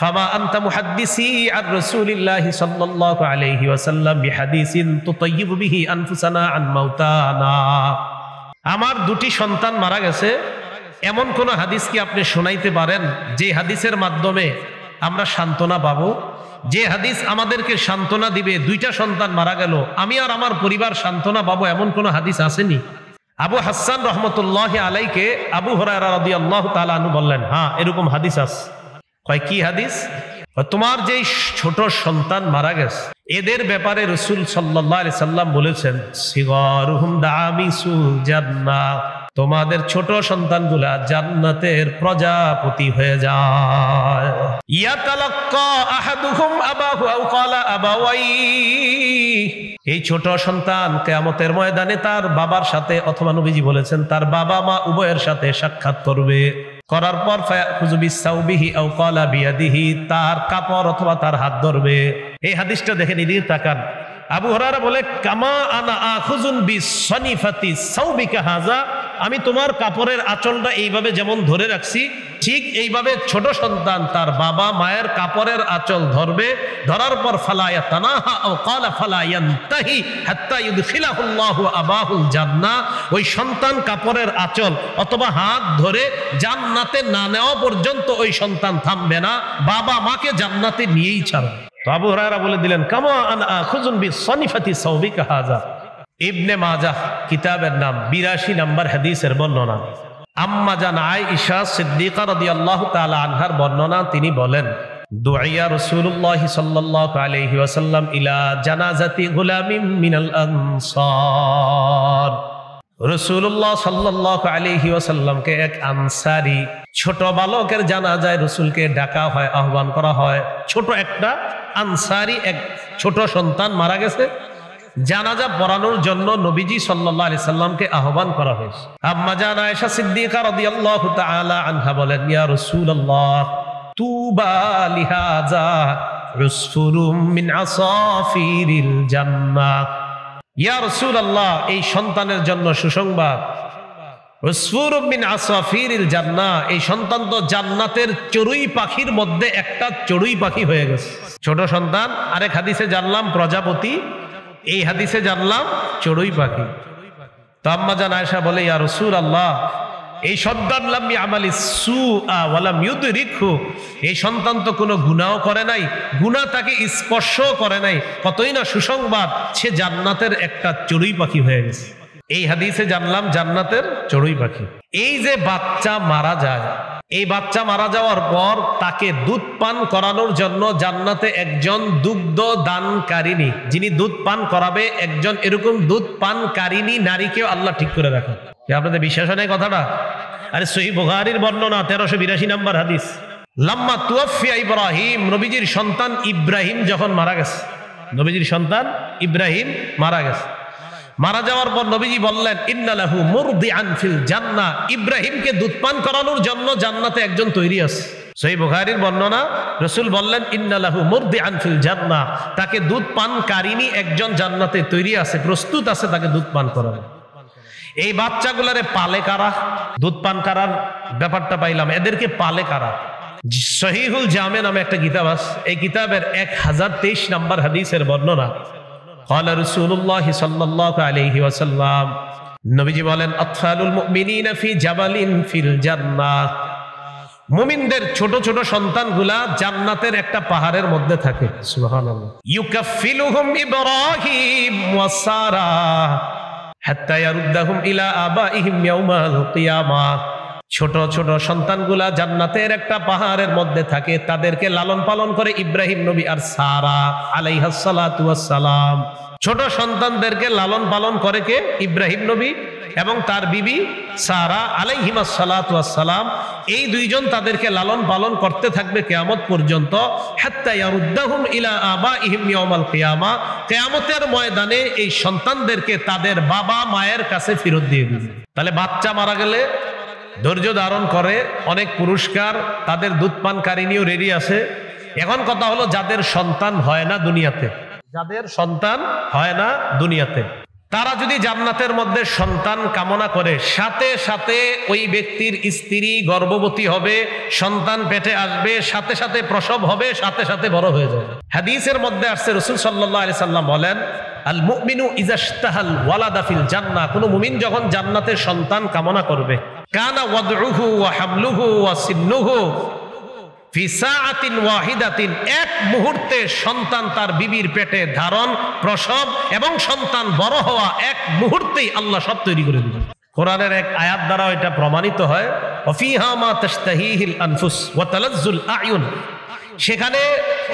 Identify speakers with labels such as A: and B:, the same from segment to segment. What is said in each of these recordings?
A: ফামা আনতা মুহাদ্দিসি আর রাসূলিল্লাহি সাল্লাল্লাহু আলাইহি ওয়াসাল্লাম বিহাদিসিন তুতাইয়িবু বিহি আনফুসানা আন মাউতানা। আমার দুটি সন্তান মারা গেছে, এমন কোন হাদিস কি আপনি শোনাইতে পারেন যে হাদিসের মাধ্যমে আমরা সান্ত্বনা পাবো, যে হাদিস আমাদেরকে সান্ত্বনা দিবে দুইটা সন্তান মারা গেল আমি আর আমার পরিবার সান্ত্বনা পাবো, এমন কোন হাদিস আসেনি? আবু হাসান রহমতুল্লাহ আলাইকে আবু হুরায়রা রাদিয়াল্লাহু তাআলা আনহু বললেন, হ্যাঁ এরকম হাদিস আছে। কয় কি হাদিস? তোমার যেই ছোট সন্তান মারা গেছে এদের ব্যাপারে রাসূল সাল্লাল্লাহু আলাইহি সাল্লাম বলেছেন, সিগারুহুম দামিসুল জান্নাহ, তোমাদের ছোট সন্তানগুলা জান্নাতের প্রজাপতি হয়ে যায়। ইয়াতালাক্কা আহাদুহুম আবাহু আও ক্বালা আবাওয়াই, এই ছোট সন্তান কিয়ামতের ময়দানে তার বাবার সাথে, অথবা নবীজি বলেছেন তার বাবা মা উভয়ের সাথে সাক্ষাৎ করবে, করার পর ফায়াখুযু বিসাউবিহি আও ক্বালা বিয়াদিহি, তার কাপড় অথবা তার হাত ধরবে। এই হাদিসটা দেখেন, এদিকে তাকান। আবু হুরায়রা বলে, কামা আনা আখুযুন বিসনিফাতি সাউবিকা হাযা, আমি তোমার কাপড়ের আঁচলটা এইভাবে যেমন ধরে রাখছি, ঠিক এইভাবে ছোট সন্তান তার বাবা মায়ের কাপড়ের আঁচল ধরবে, ধরার পর ফালা ইয়াতানাহা আও ক্বালা ফালা ইয়ানতাহি হাত্তা ইউদখিলাহুল্লাহু আবাহুল জান্নাহ, ওই সন্তান কাপড়ের আঁচল অথবা হাত ধরে জান্নাতে না নেওয়া পর্যন্ত ওই সন্তান থামবে না, বাবা মাকে জান্নাতে নিয়েই ছাড়বে। তো আবু হুরায়রা বলে দিলেন, কামা আনা আখুযুন বিসনিফাতি সাউবিকা হাযা। ইবনে মাজাহ কিতাবের নাম, 82 নম্বর হাদিসের বর্ণনা। আম্মা জান আয়েশা সিদ্দিকা রাদিয়াল্লাহু তাআলা আনহার বর্ণনা, তিনি বলেন, দুআইয়া রাসূলুল্লাহ সাল্লাল্লাহু আলাইহি ওয়াসাল্লাম ইলা জানাজাতি গুলামিন মিনাল আনসার, রাসূলুল্লাহ সাল্লাল্লাহু আলাইহি ওয়াসাল্লামকে এক আনসারী ছোট বালকের জানাজায় রাসূলকে ডাকা হয়, আহ্বান করা হয়। ছোট একটা আনসারী এক ছোট সন্তান মারা গেছে, জানাজা পড়ানোর জন্য নবীজি সাল্লাল্লাহু আলাইহি সাল্লামকে আহ্বান করা হয়েছে। আম্মা জান আয়েশা সিদ্দিকা রাদিয়াল্লাহু তাআলা আনহা বলেন, ইয়া রাসূলুল্লাহ তুবা লিহাযা উসফুরুম মিন আসাফিরিল জান্নাহ, ইয়া রাসূলুল্লাহ এই সন্তানের জন্য সুসংবাদ, উসফুরুম মিন আসাফিরিল জান্নাহ, এই সন্তান তো জান্নাতের চড়ুই পাখির মধ্যে একটা চড়ুই পাখি হয়ে গেছে। ছোট সন্তান, আরেক হাদিসে জানলাম প্রজাপতি, এই হাদিসে জানলাম চড়ুই পাখি। তো আম্মা জান আয়েশা বলে, ইয়া রাসূলুল্লাহ এই সন্তান লাম ইয়ামালি সুআ ওয়া লাম ইউদরিকহু, এই সন্তান তো কোনো গুনাহ করে নাই, গুনাহ তাকে স্পর্শও করে নাই, কতই না সুসংবাদ, সে জান্নাতের একটা চড়ুই পাখি হয়ে গেছে। এই হাদিসে জানলাম জান্নাতের চড়ুই পাখি। এই যে বাচ্চা মারা যায়, এই বাচ্চা মারা যাওয়ার পর তাকে দুধ পান করানোর জন্য জান্নাতে একজন দুগ্ধ দানকারিনী, যিনি দুধ পান করাবে, একজন এরকম দুধ পানকারিনী নারীকেও আল্লাহ ঠিক করে রাখেন। আপনাদের বিশ্বাস হয় না কথাটা? আরে সহিহ বুখারীর বর্ণনা 1382 নম্বর হাদিস। লাম্মা তুওয়াফিয়া ইব্রাহিম, নবীজির সন্তান ইব্রাহিম যখন মারা গেছে, নবীজির সন্তান ইব্রাহিম মারা গেছে, মারা যাওয়ার পর নবীজি বললেন, ইন্না লাহু মুরদিআন ফিল জান্নাহ, ইব্রাহিমকে দুধ পান করানোর জন্য জান্নাতে একজন তৈরি আছে। সহিহ বুখারীর বর্ণনা, রাসূল বললেন, ইন্না লাহু মুরদিআন ফিল জান্নাহ, তাকে দুধ পানকারিনী একজন জান্নাতে তৈরি আছে, প্রস্তুত আছে তাকে দুধ পান করানো। এই বাচ্চাগুলারে পালে কারা? দুধ পান করার ব্যাপারটা পাইলাম, এদেরকে পালে কারা? সহিহুল জামে নামে একটা কিতাব আছে, এই কিতাবের 1023 নম্বর হাদিসের বর্ণনা। ক্বালা রাসূলুল্লাহ সাল্লাল্লাহু আলাইহি ওয়াসাল্লাম, নবীজি বলেন, আতফালুল মুমিনিনা ফি জাবালিন ফিল জান্নাহ, মুমিনদের ছোট ছোট সন্তানগুলা জান্নাতের একটা পাহাড়ের মধ্যে থাকে। সুবহানাল্লাহ। ইউকাফিলুহুম ইব্রাহিম ওয়া সারা হাত্তা ইয়ারুদ্দাহুম ইলা আবাইহিম ইয়াউমাল কিয়ামাহ, ছোট ছোট সন্তানগুলা জান্নাতের একটা পাহাড়ের মধ্যে থাকে, তাদেরকে লালন পালন করে ইব্রাহিম নবী আর সারা আলাইহাস সালাতু ওয়াস সালাম। ছোট সন্তানদেরকে লালন পালন করে কে? ইব্রাহিম নবী এবং তার বিবি সারা আলাইহিমাস সালাতু ওয়াস সালাম। এই দুইজন তাদেরকে লালন পালন করতে থাকবে কিয়ামত পর্যন্ত। হাত্তা ইয়ারুদ্দাহুম ইলা আবাইহিম ইয়াউমাল কিয়ামা, কিয়ামতের ময়দানে এই সন্তানদেরকে তাদের বাবা মায়ের কাছে ফেরত দিয়ে দিবে। তাহলে বাচ্চা মারা গেলে ধৈর্য ধারণ করে, অনেক পুরস্কার, তাদের দুধ পানকারিনীও রেডি আছে। এখন কথা হলো, যাদের সন্তান হয় না দুনিয়াতে, যাদের সন্তান হয় না দুনিয়াতে, তারা যদি জান্নাতের মধ্যে সন্তান কামনা করে, সাথে সাথে ওই ব্যক্তির স্ত্রী গর্ভবতী হবে, সন্তান পেটে আসবে, সাথে সাথে প্রসব হবে, সাথে সাথে বড় হয়ে যাবে। হাদিসের মধ্যে আসছে, রাসূল সাল্লাল্লাহু আলাইহি সাল্লাম বলেন, আল মুমিনু ইযা ইশতাহাল ওয়ালাদা ফিল জান্নাহ, কোন মুমিন যখন জান্নাতের সন্তান কামনা করবে, কানা ওয়াদউহু ওয়া হামলুহু ওয়া সিন্নুহু ফি সাআতিন ওয়াহিদাতিন, এক মুহূর্তে সন্তান তার বিবির পেটে ধারণ, প্রসব এবং সন্তান বড় হওয়া এক মুহূর্তেই আল্লাহ সব তৈরি করে দিবেন। কোরআনের এক আয়াত দ্বারা এটা প্রমাণিত হয়, ওয়াফিহা মা তাশতাহিহিল আনফুস ওয়া তালাজ্জুল আয়ুন, সেখানে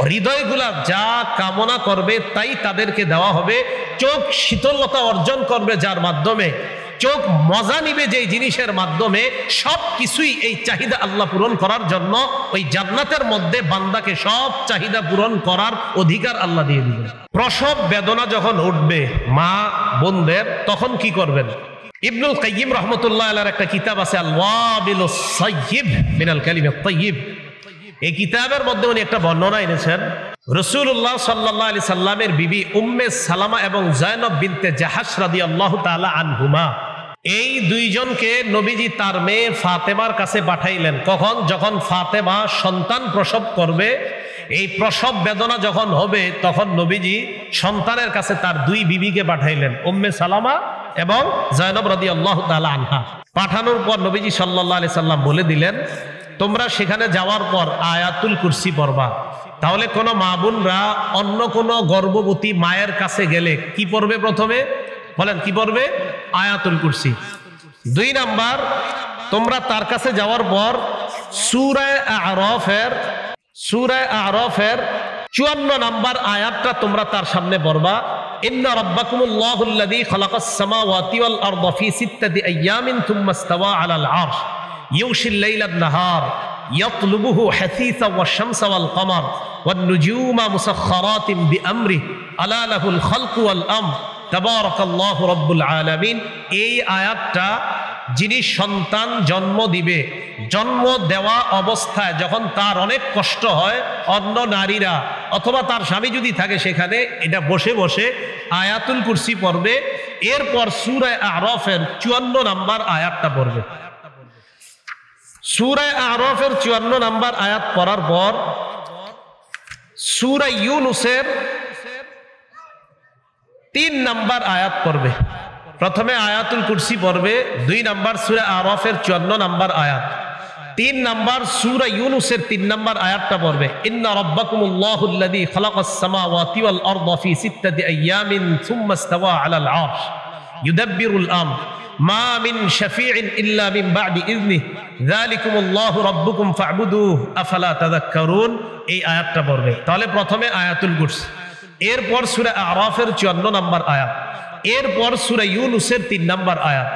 A: হৃদয়গুলা যা কামনা করবে তাই তাদেরকে দেওয়া হবে। চোখ শীতলতা অর্জন করবে যার মাধ্যমে, চোখ মজা নিবে যেই জিনিসের মাধ্যমে, সব কিছুই এই চাহিদা আল্লাহ পূরণ করার জন্য ওই জান্নাতের মধ্যে বান্দাকে সব চাহিদা পূরণ করার অধিকার আল্লাহ দিয়ে দিবেন। প্রসব বেদনা যখন উঠবে মা বোনদের, তখন কি করবেন? ইবনুল কাইয়িম রাহমাতুল্লাহ আলাইহির একটা কিতাব আছে, আল ওয়াবিলুস সাইয়্যিব মিনাল কালিমাত তাইয়্যিব। এই কিতাবের মধ্যে উনি একটা বর্ণনা এনেছেন, রাসূলুল্লাহ সাল্লাল্লাহু আলাইহি সাল্লামের বিবি উম্মে সালামা এবং যায়নব বিনতে জাহাশ রাদিয়াল্লাহু তাআলা আনহুমা, এই দুইজনকে নবীজি তার মেয়ে ফাতেমার কাছে পাঠাইলেন। কখন? যখন ফাতেমা সন্তান প্রসব করবে, এই প্রসব বেদনা যখন হবে, তখন নবীজি সন্তানের কাছে তার দুই বিবিকে পাঠাইলেন, উম্মে সালামা এবং যায়নব রাদিয়াল্লাহু তাআলা আনহা। পাঠানোর পর নবীজি সাল্লাল্লাহু আলাইহি সাল্লাম বলে দিলেন, তোমরা সেখানে যাওয়ার পর আয়াতুল কুরসি পড়বা। তাহলে কোন মা বোনরা অন্য কোন গর্ভবতী মায়ের কাছে গেলে কি পড়বে? প্রথমে বলেন কি পড়বে? আয়াতুল কুরসি। 2 নাম্বার, তোমরা তার কাছে যাওয়ার পর সূরা আ'রাফের 54 নাম্বার আয়াতটা তোমরা তার সামনে পড়বা। ইন্না রাব্বাকুমুল্লাহুল্লাযী খালাকাস সামাওয়াতি ওয়াল আরদা ফি 6 আইয়ামিন থুম্মা ইসতাওয়া আলাল আরশ ইউশিল লাইলান নাহার ইয়াতলুবুহু হাসীসা ওয়াশ-শামসা ওয়াল কমার ওয়ান নুজুমা মুসাখখারাতিন বিআমরিহি আলা লাহুল খালকু ওয়াল আমর তাবারাকাল্লাহু রাব্বুল আলামিন। এই আয়াতটা যিনি সন্তান জন্ম দিবে, জন্ম দেওয়া অবস্থায় যখন তার অনেক কষ্ট হয়, অন্য নারীরা অথবা তার স্বামী যদি থাকে সেখানে, এটা বসে বসে আয়াতুল কুরসি পড়বে। এরপর সূরা আ'রাফের 54 নাম্বার আয়াতটা পড়বে। সূরা আ'রাফের 54 নাম্বার আয়াত পড়ার পর সূরা ইউনূসের 3 নাম্বার আয়াত পড়বে। প্রথমে আয়াতুল কুরসি পড়বে, 2 নাম্বার সূরা আ'রাফের 54 নাম্বার আয়াত, 3 নাম্বার সূরা ইউনূসের 3 নাম্বার আয়াতটা পড়বে। ইন্না রাব্বাকুমুল্লাহুল্লাযী খালাকাস সামাওয়াতি ওয়াল আরদা ফি 6 আইয়ামিন থুম্মা ইসতাওয়া আলাল আরশ ইউদাব্বিরুল আমর মা মিন শাফিইন ইল্লা মিন বা'দি ইযনিহি যালিকুমুল্লাহু রাব্বুকুম ফা'বুদুহু আফালা তাযাক্কারুন। এই আয়াতটা পড়বে। তাহলে প্রথমে আয়াতুল কুরসি, এরপর সূরা আ'রাফের 54 নাম্বার আয়াত, এরপর সূরা ইউনূসের 3 নাম্বার আয়াত।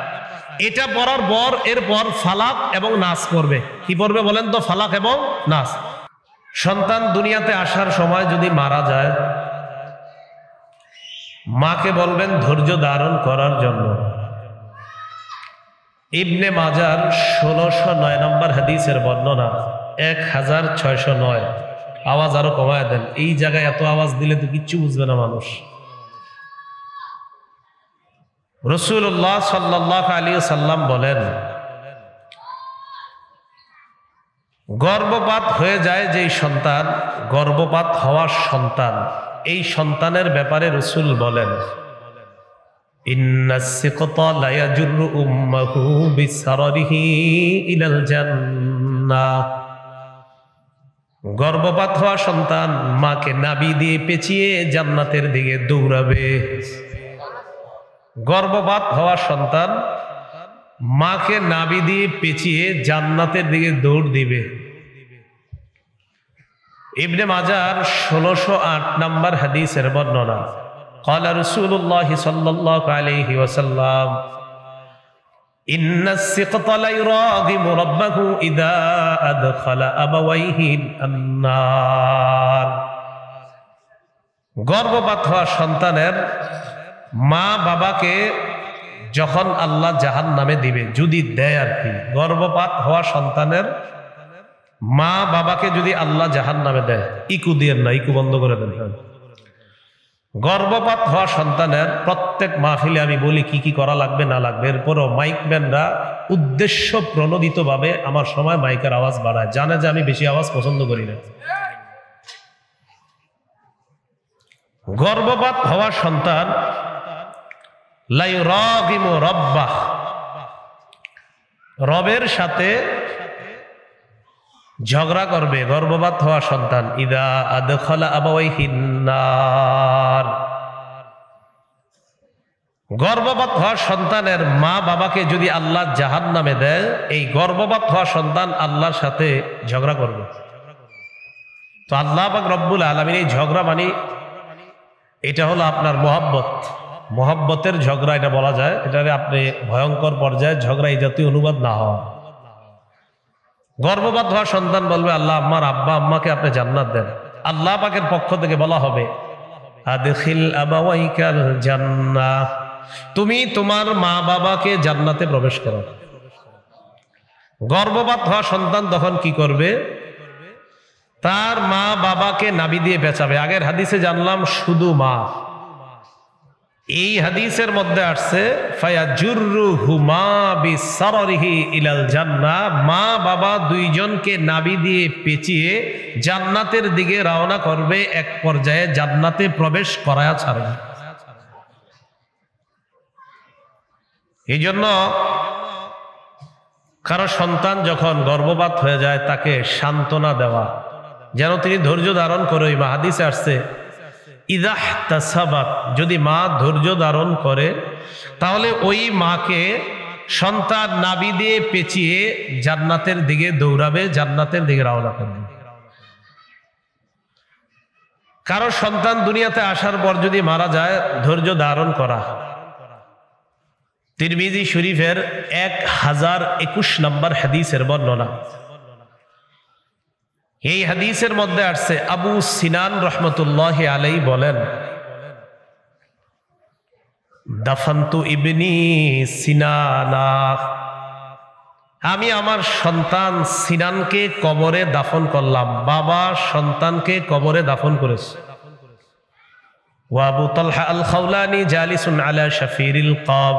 A: এটা পড়ার পর এরপর ফালাক এবং নাস পড়বে। কি পড়বে বলেন তো? ফালাক এবং নাস। সন্তান দুনিয়াতে আসার সময় যদি মারা যায়, মাকে বলবেন ধৈর্য ধারণ করার জন্য। ইবনে মাজার 1609 নম্বর হাদিসের বর্ণনা, 1609। আওয়াজ আরো কমায় দেন, এই জায়গায় এত আওয়াজ দিলে তো কিচ্ছু বুঝবে না মানুষ। রাসূলুল্লাহ সাল্লাল্লাহু আলাইহি সাল্লাম বলেন, গর্ভপাত হয়ে যায় যেই সন্তান, গর্ভপাত হওয়ার সন্তান, এই সন্তানের ব্যাপারে রাসূল বলেন, ইন্নাস সিকতা লা ইয়াজুরু উম্মাহু বিসারিহি ইলাল জান্নাহ। গর্ভপাত হওয়া সন্তান মাকে নাভি দিয়ে পেঁচিয়ে জান্নাতের দিকে দৌড়াবে। গর্ভপাত হওয়া সন্তান মাকে নাভি দিয়ে পেঁচিয়ে জান্নাতের দিকে দৌড় দিবে। ইবনে মাজার 1608 নম্বর হাদিসের বর্ণনা, ক্বালা রাসূলুল্লাহ সাল্লাল্লাহু আলাইহি ওয়াসাল্লাম, ইন্নাস সিকতা লা ইরাগিমু রাব্বাহু ইযা আদখালা আবাওয়াইহি আন-নার। গর্ভপাত হওয়া সন্তানের মা বাবাকে যখন আল্লাহ জাহান্নামে দিবে, যদি দেয় আর কি, গর্ভপাত হওয়া সন্তানের মা বাবাকে যদি আল্লাহ জাহান্নামে দেয়, ইকু দিয়েন না, ইকু বন্ধ করে দেন। গর্ভপাত হওয়া সন্তানের প্রত্যেক মাহফিলে আমি বলি কি কি করা লাগবে না লাগবে, এরপরও মাইকম্যানরা উদ্দেশ্য প্রণোদিতভাবে আমার সময় মাইকের আওয়াজ বাড়ায়, জানে যে আমি বেশি আওয়াজ পছন্দ করি না। গর্ভপাত হওয়া সন্তান লা ইউরাগিমু রাব্বাহ, রবের সাথে ঝগড়া করবে। গর্ভপাত হওয়া সন্তান ইদা আদখালা আবাওয়াইহিন নার, গর্ভপাত হওয়া সন্তানের মা বাবাকে যদি আল্লাহ জাহান্নামে দেয়, এই গর্ভপাত হওয়া সন্তান আল্লাহর সাথে ঝগড়া করবে। তো আল্লাহ পাক রব্বুল আলামিন এই ঝগড়া মানে এটা হলো আপনার মহব্বতের ঝগড়া এটা বলা যায়, এটারে আপনি ভয়ঙ্কর পর্যায়ে ঝগড়া এই জাতীয় অনুবাদ না হওয়া। গর্ভপাত হওয়া সন্তান বলবে আল্লাহ আমার আব্বা আম্মাকে আপনি জান্নাত দেন। আল্লাহ পাকের পক্ষ থেকে বলা হবে আদখিল আবাওয়াইকাল জান্নাহ, তুমি তোমার মা বাবাকে জান্নাতে প্রবেশ করো। গর্ভপাত হওয়া সন্তান তখন কি করবে? তার মা বাবাকে নাভি দিয়ে পেঁচাবে। আগের হাদিসে জানলাম শুধু মা, এই হাদিসের মধ্যে আসছে ফায়াজুররুহুমা বিসাররিহি ইলাল জান্নাহ, মা বাবা দুইজনকে নাভি দিয়ে পেঁচিয়ে জান্নাতের দিকে রওনা করবে, এক পর্যায়ে জান্নাতে প্রবেশ করায়া ছাড়বে। এই জন্য কারো সন্তান যখন গর্ভপাত হয়ে যায় তাকে সান্ত্বনা দেওয়া, যেন তিনি ধৈর্য ধারণ করে। হাদিসে আসছে ইদাহতাসাবাত, যদি মা ধৈর্য ধারণ করে তাহলে ওই মাকে সন্তান নাভি দিয়ে পেঁচিয়ে জান্নাতের দিকে দৌড়াবে, জান্নাতের দিকে রওনা করবে। কারো সন্তান দুনিয়াতে আসার পর যদি মারা যায়, ধৈর্য ধারণ করা। তিরমিজি শরীফের 1021 নম্বর হাদিসের বর্ণনা। এই হাদিসের মধ্যে আসছে আবু সিনান রহমতুল্লাহি আলাইহি বলেন দাফান্তু ইবনি সিনানা, আমি আমার সন্তান সিনানকে কবরে দাফন করলাম। বাবা সন্তানকে কবরে দাফন করেছে। ওয়া আবু তালহা আল খাওলানি জালিসুন আলা শাফিরিল কাব,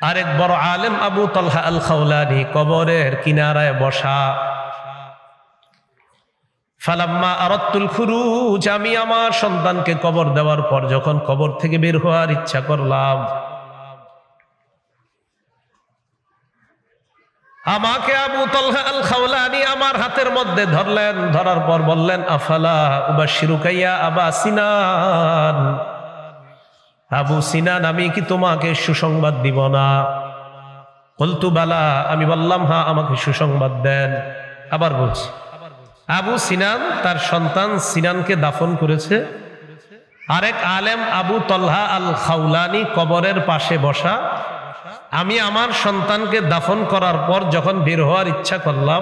A: আরেক বড় আলেম আবু তালহা আল খাওলানি কবরের কিনারায় বসা। ফালাম্মা আরাদতুল খুরুজ, আমি আমার সন্তানকে কবর দেওয়ার পর যখন কবর থেকে বের হওয়ার ইচ্ছা করলাম, আমাকে আবু তালহা আল খাওলানি আমার হাতের মধ্যে ধরলেন, ধরার পর বললেন আফালা উবাশশিরুকা ইয়া আবা সিনান, আবু সিনান আমি কি তোমাকে সুসংবাদ দিব না? বলতু বালা, আমি বললাম হ্যাঁ আমাকে সুসংবাদ দেন। আবার বলছি, আবু সিনান তার সন্তান সিনানকে দাফন করেছে। আরেক আলেম আবু তালহা আল খাওলানি কবরের পাশে বসা। আমি আমার সন্তানকে দাফন করার পর যখন বের হওয়ার ইচ্ছা করলাম,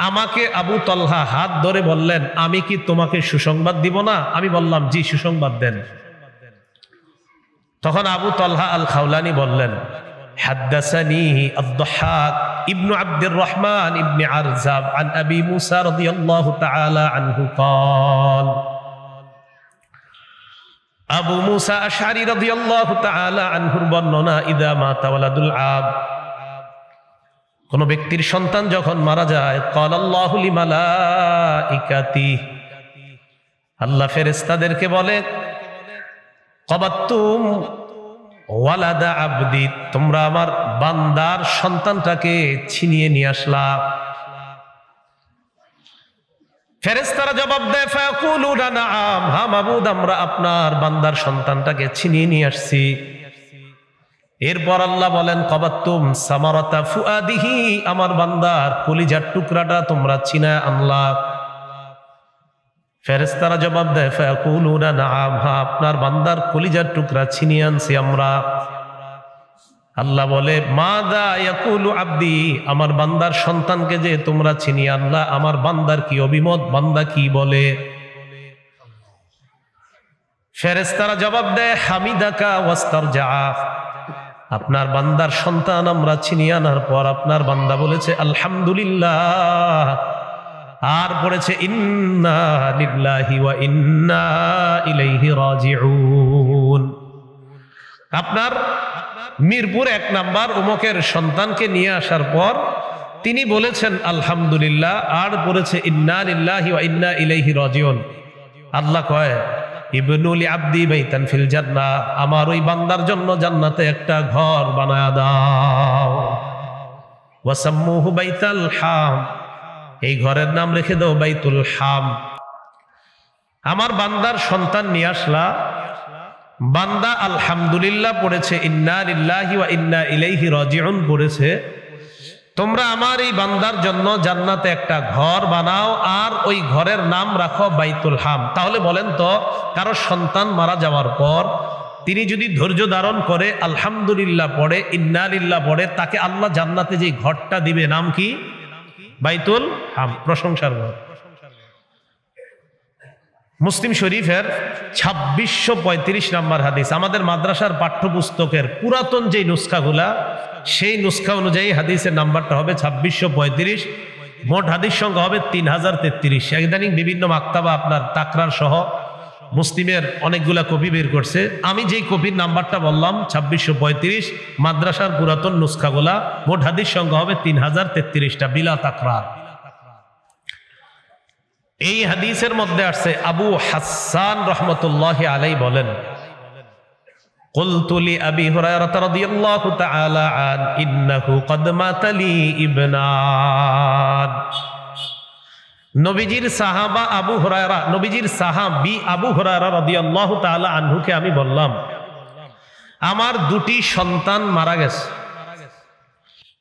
A: আমাকে আবু তালহা হাত ধরে বললেন আমি কি তোমাকে সুসংবাদ দিব না? আমি বললাম জি, সুসংবাদ দেন। তখন আবু তালহা আল খাওলানি বললেন হাদ্দাসানি আদ-দাহহাক ইবনু আব্দুর রহমান ইবনে আরজাব আন আবি মুসা রাদিয়াল্লাহু তাআলা আনহু قال, আবু মুসা আশআরী রাদিয়াল্লাহু তাআলা আনহুর বর্ণনা, ইদা মাতা ওয়ালাদুল আব, কোন ব্যক্তির সন্তান যখন মারা যায়, ক্বালাল্লাহু লিমালাইকাতি, আল্লাহ ফেরেশতাদেরকে বলে কবাতুম ওয়ালাদা আবদি, তোমরা আমার বান্দার সন্তানটাকে ছিনিয়ে নিয়ে আসলা। ফেরেশতারা জবাব দেয় ফায়াকুলুনা নাআম, হ্যাঁ মাবুদ আমরা আপনার বান্দার সন্তানটাকে ছিনিয়ে নিয়ে আসছি। এরপর আল্লাহ বলেন কবাতুম সামারাতা ফুআদিহি, আমার বান্দার কলিজার টুকরাটা তোমরা ছিনায় আনলা। ফেরেশতারা জবাব দেয় ফায়াকুলুনা নাআম, হ্যাঁ আপনার বান্দার কলিজার টুকরা ছিনিয়ে আনছি আমরা। আল্লাহ বলে মাযা ইয়াকুলু আবদি, আমার বান্দার সন্তানকে যে তোমরা ছিনিয়ে আনলা, আমার বান্দার কি অভিমত, বান্দা কি বলে? ফেরেশতারা জবাব দেয় হামিদাকা ওয়াস্তারজা, আপনার বান্দার সন্তান আমরা ছিনিয়ে আনার পর আপনার বান্দা বলেছে আলহামদুলিল্লাহ, আর পড়েছে ইন্না লিল্লাহি ওয়া ইন্না ইলাইহি রাজিউন। আপনার মিরপুর 1 নাম্বার উমকের সন্তানকে নিয়ে আসার পর তিনি বলেছেন আলহামদুলিল্লাহ, আর পড়েছে ইন্না লিল্লাহি ওয়া ইন্না ইলাইহি রাজিউন। আল্লাহ কয় ইবনু লি আবদি বাইতান ফিল জান্নাহ, আমার ওই বান্দার জন্য জান্নাতে একটা ঘর বানায়া দাও। ওয়া সাম্মুহু বাইতাল হাম, এই ঘরের নাম রেখে দাও বাইতুল হাম। আমার বান্দার সন্তান নিয়ে আসলা, বান্দা আলহামদুলিল্লাহ পড়েছে, ইন্না লিল্লাহি ওয়া ইন্না ইলাইহি রাজিউন পড়েছে। তোমরা আমার এই বান্দার জন্য জান্নাতে একটা ঘর বানাও, আর ওই ঘরের নাম রাখো বাইতুল হাম। তাহলে বলেন তো, কারো সন্তান মারা যাওয়ার পর তিনি যদি ধৈর্য ধারণ করে আলহামদুলিল্লাহ পড়ে, ইন্না লিল্লাহ পড়ে, তাকে আল্লাহ জান্নাতে যে ঘরটা দিবে নাম কি? বাইতুল হাম, প্রশংসার ঘর। মুসলিম শরীফের 2635 নম্বর হাদিস। আমাদের মাদ্রাসার পাঠ্যপুস্তকের পুরাতন যে নুসখাগুলা, সেই নুসখা অনুযায়ী হাদিসের নাম্বারটা হবে 2635। মোট হাদিস সংখ্যা হবে 3033। ইদানিং বিভিন্ন মাক্তাবা আপনার তাকরার সহ মুসলিমের অনেকগুলা কপি বের করছে। আমি যেই কপির নাম্বারটা বললাম 2635, মাদ্রাসার পুরাতন নুসখাগুলা, মোট হাদিস সংখ্যা হবে 3033টা, বিলা তাকরার। এই হাদিসের মধ্যে আসছে আবু হাসান রহমতুল্লাহি আলাইহি বলেন, কুলতু লি আবি হুরায়রা রাদিয়াল্লাহু তাআলা আন ইন্নাহু ক্বাদ মাতা লি ইবনান। নবীজির সাহাবা আবু হুরায়রা, নবীজির সাহাবী আবু হুরায়রা রাদিয়াল্লাহু তাআলা আনহুকে আমি বললাম, আমার 2টি সন্তান মারা গেছে।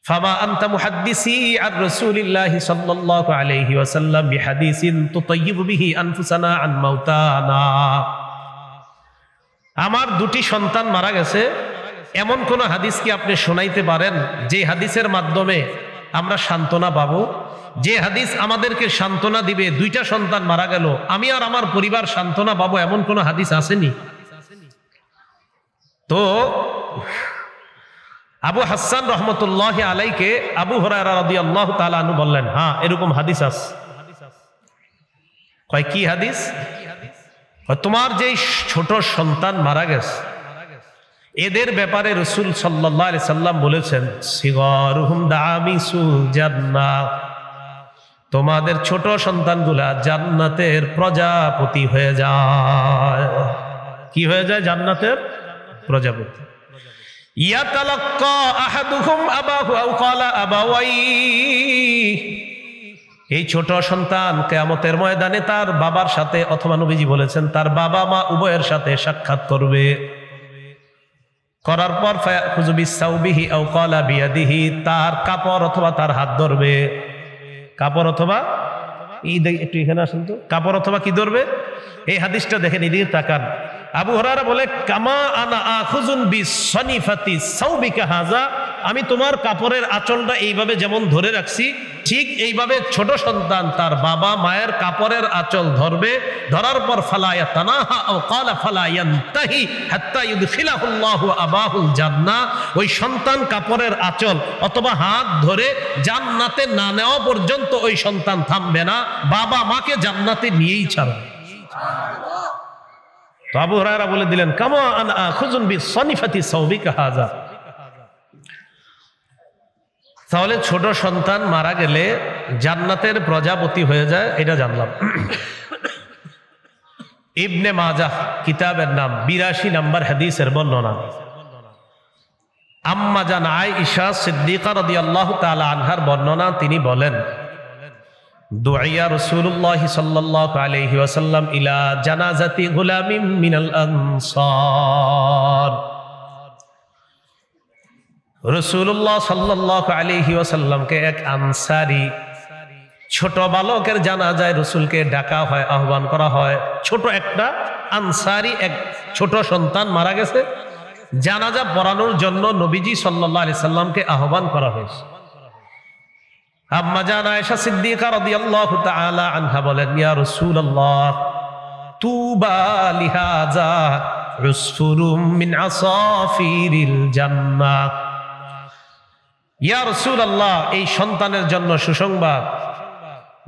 A: ফামা আনতা মুহাদ্দিসি আর রাসূলিল্লাহি সাল্লাল্লাহু আলাইহি ওয়াসাল্লাম বিহাদিসিন তুতাইয়িবু বিহি আনফুসানা আন মাউতানা। আমার 2টি সন্তান মারা গেছে, এমন কোন হাদিস কি আপনি শোনাইতে পারেন যে হাদিসের মাধ্যমে আমরা সান্ত্বনা পাবো, যে হাদিস আমাদেরকে সান্ত্বনা দিবে? 2টা সন্তান মারা গেল, আমি আর আমার পরিবার সান্ত্বনা পাবো, এমন কোন হাদিস আসেনি। তো আবু হাসান রহমতুল্লাহি আলাইকে আবু হুরায়রা রাদিয়াল্লাহু তাআলা আনহু বললেন, হ্যাঁ এরকম হাদিস আছে। কয় কি হাদিস? তোমার যে ছোট সন্তান মারা গেছে, এদের ব্যাপারে রাসূল সাল্লাল্লাহু আলাইহি সাল্লাম বলেছেন, সিগারুহুম দামিসুল জান্নাহ, তোমাদের ছোট সন্তানগুলা জান্নাতের প্রজাপতি হয়ে যায়। কি হয়ে যায়? জান্নাতের প্রজাপতি। ইয়াতালাক্কা আহাদুহুম আবাহু আও ক্বালা আবাওয়াইহি, এই ছোট সন্তান কিয়ামতের ময়দানে তার বাবার সাথে, অথবা নবীজি বলেছেন তার বাবা মা উভয়ের সাথে সাক্ষাৎ করবে। করার পর ফায়াখুযু বিসাওবিহি আও ক্বালা বিয়াদিহি, তার কাপড় অথবা তার হাত ধরবে। কাপড় অথবা একটু এখানে আসেন তো, কাপড় অথবা কি ধরবে? এই হাদিসটা দেখেন, এদিকে তাকান। আবু হুরায়রা বলে, কামা আনা আখুযুন বিসনিফাতি সাওবিকা হাযা, আমি তোমার কাপড়ের আঁচলটা এইভাবে যেমন ধরে রাখছি, ঠিক এইভাবে ছোট সন্তান তার বাবা মায়ের কাপড়ের আঁচল ধরবে। ধরার পর ফালা ইয়াতানাহা আও ক্বালা ফালা ইয়ানতাহি হাত্তা ইউদখিলাহুল্লাহু আবাহুল জান্নাহ, ওই সন্তান কাপড়ের আঁচল অথবা হাত ধরে জান্নাতে না নেওয়া পর্যন্ত ওই সন্তান থামবে না, বাবা মাকে জান্নাতে নিয়েই ছাড়বে। তো আবু হুরায়রা বলে দিলেন, কামা আনা আখুযুন বিসনিফাতি সাওবিকা হাযা। তাহলে ছোট সন্তান মারা গেলে জান্নাতের প্রজাপতি হয়ে যায়, এটা জানলাম। ইবনে মাজাহ কিতাবের নাম, 82 নম্বর হাদিসের বর্ণনা। আম্মা জান আয়েশা সিদ্দিকা রাদিয়াল্লাহু তাআলা আনহার বর্ণনা, তিনি বলেন, দুআইয়া রাসূলুল্লাহ সাল্লাল্লাহু আলাইহি ওয়াসাল্লাম ইলা জানাজাতি গুলামিন মিনাল আনসার। রাসূলুল্লাহ সাল্লাল্লাহু আলাইহি ওয়াসাল্লামকে এক আনসারী ছোট বালকের জানাজায় রাসূলকে ডাকা হয়, আহ্বান করা হয়। ছোট একটা আনসারী এক ছোট সন্তান মারা গেছে, জানাজা পড়ানোর জন্য নবীজি সাল্লাল্লাহু আলাইহি সাল্লামকে আহ্বান করা হয়েছে। আম্মা জান আয়েশা সিদ্দিকা রাদিয়াল্লাহু তাআলা আনহা বলেন, ইয়া রাসূলুল্লাহ তুবা লিহাযা উসফুরুম মিন আসাফিরিল জান্নাহ। ইয়া রাসূলুল্লাহ, এই সন্তানের জন্য সুসংবাদ,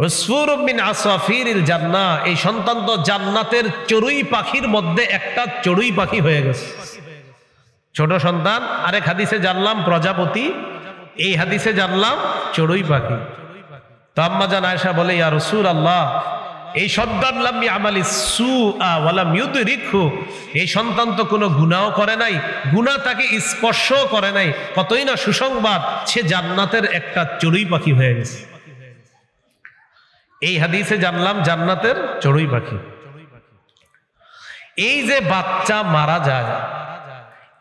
A: উসফুরুম মিন আসাফিরিল জান্নাহ, এই সন্তান তো জান্নাতের চড়ুই পাখির মধ্যে একটা চড়ুই পাখি হয়ে গেছে। ছোট সন্তান, আরেক হাদিসে জানলাম প্রজাপতি, এই হাদিসে জানলাম চড়ুই পাখি। তো আম্মা জান আয়েশা বলে, ইয়া রাসূলুল্লাহ, এই সন্তান লাম ইয়ামালি সুআ ওয়া লাম ইউদরিকহু, এই সন্তান তো কোনো গুনাহও করে নাই, গুনাহ তাকে স্পর্শও করে নাই, কতই না সুসংবাদ, সে জান্নাতের একটা চড়ুই পাখি হয়ে গেছে। এই হাদিসে জানলাম জান্নাতের চড়ুই পাখি। এই যে বাচ্চা মারা যায়,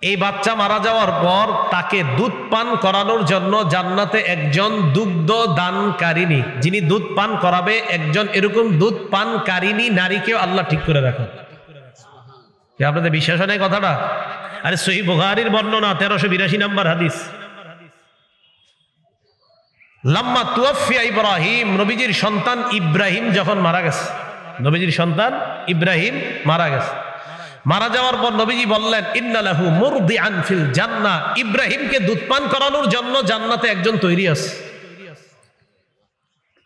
A: এই বাচ্চা মারা যাওয়ার পর তাকে দুধ পান করানোর জন্য জান্নাতে একজন দুগ্ধ দানকারিনী, যিনি দুধ পান করাবে, একজন এরকম দুধ পানকারিনী নারীকেও আল্লাহ ঠিক করে রাখেন। আপনাদের বিশ্বাস হয় না কথাটা? আরে সহিহ বুখারীর বর্ণনা 1382 নম্বর হাদিস। লাম্মা তুওয়াফিয়া ইব্রাহিম, নবীজির সন্তান ইব্রাহিম যখন মারা গেছে, নবীজির সন্তান ইব্রাহিম মারা গেছে, মারা যাওয়ার পর নবীজি বললেন, ইন্না লাহু মুরদিআন ফিল জান্নাহ, ইব্রাহিমকে দুধ পান করানোর জন্য জান্নাতে একজন তৈরি আছে।